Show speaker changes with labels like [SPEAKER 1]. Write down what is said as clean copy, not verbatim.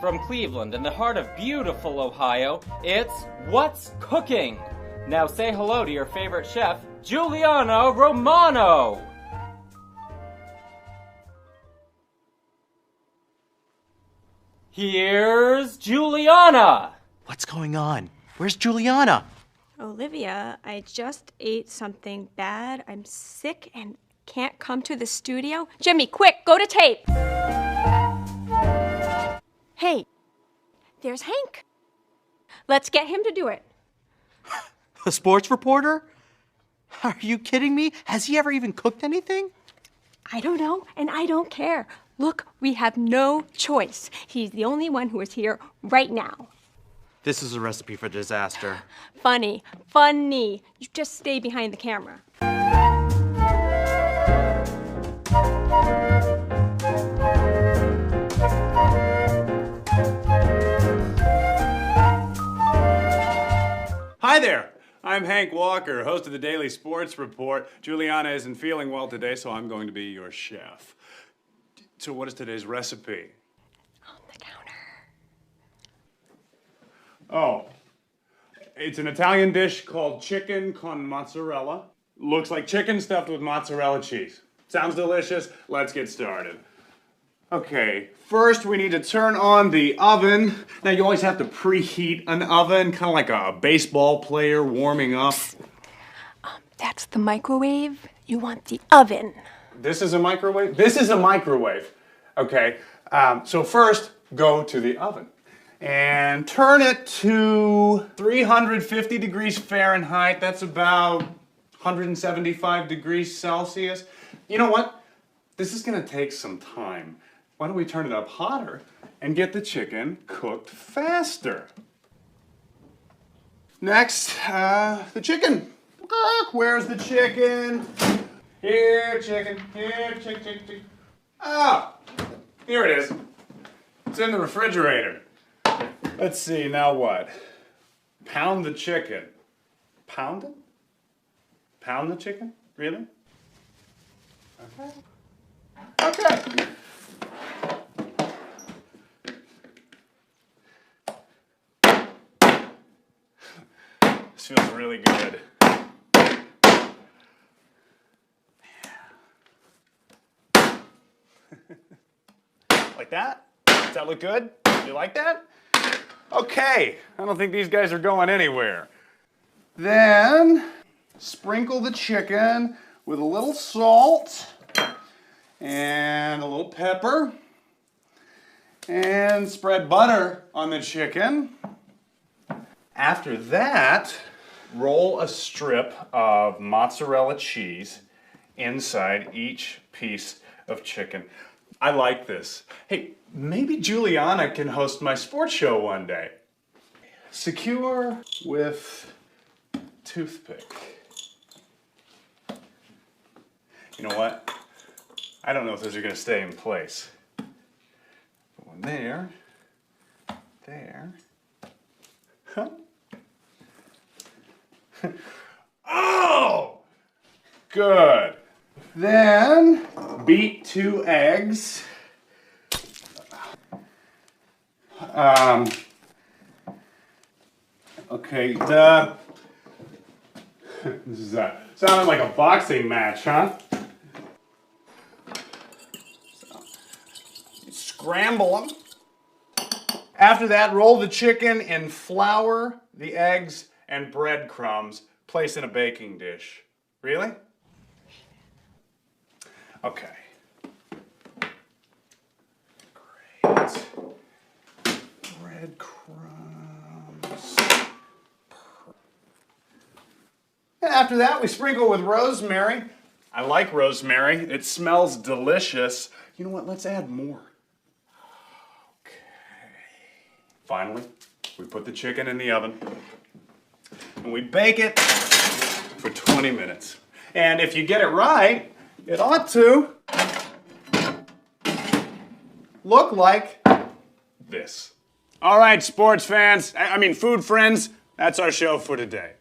[SPEAKER 1] from Cleveland in the heart of beautiful Ohio, it's What's Cooking? Now say hello to your favorite chef, Giuliano Romano! Here's Juliana!
[SPEAKER 2] What's going on? Where's Juliana?
[SPEAKER 3] Olivia, I just ate something bad. I'm sick and can't come to the studio. Jimmy, quick, go to tape. Hey, there's Hank. Let's get him to do it.
[SPEAKER 2] A sports reporter? Are you kidding me? Has he ever even cooked anything?
[SPEAKER 3] I don't know, and I don't care. Look, we have no choice. He's the only one who is here right now.
[SPEAKER 2] This is a recipe for disaster.
[SPEAKER 3] Funny. You just stay behind the camera.
[SPEAKER 4] Hi there! I'm Hank Walker, host of the Daily Sports Report. Juliana isn't feeling well today, so I'm going to be your chef. So what is today's recipe?
[SPEAKER 3] On the counter.
[SPEAKER 4] Oh, it's an Italian dish called chicken con mozzarella. Looks like chicken stuffed with mozzarella cheese. Sounds delicious. Let's get started. Okay, first we need to turn on the oven. Now you always have to preheat an oven, kind of like a baseball player warming up.
[SPEAKER 3] That's the microwave. You want the oven.
[SPEAKER 4] This is a microwave? This is a microwave. Okay, so first go to the oven and turn it to 350 degrees Fahrenheit. That's about 175 degrees Celsius. You know what? This is gonna take some time. Why don't we turn it up hotter and get the chicken cooked faster? Next, the chicken. Where's the chicken? Here, chicken. Here, chicken. Ah, here it is. It's in the refrigerator. Let's see, now what? Pound the chicken. Pound it? Pound the chicken? Really? Okay. This feels really good. Like that? Does that look good? You like that? Okay, I don't think these guys are going anywhere. Then, sprinkle the chicken with a little salt and a little pepper and spread butter on the chicken. After that, roll a strip of mozzarella cheese inside each piece of chicken. I like this. Hey, maybe Juliana can host my sports show one day. Secure with toothpick. You know what? I don't know if those are gonna stay in place. One there, there. Huh? Oh! Good. Then beat 2 eggs. Okay, this is sounding like a boxing match, huh? Scramble them. After that, roll the chicken in flour, the eggs, and breadcrumbs. Place in a baking dish. Really? Okay. Great. Breadcrumbs. And after that, we sprinkle with rosemary. I like rosemary. It smells delicious. You know what? Let's add more. Okay. Finally, we put the chicken in the oven and we bake it for 20 minutes. And if you get it right, it ought to look like this. All right, sports fans, food friends, that's our show for today.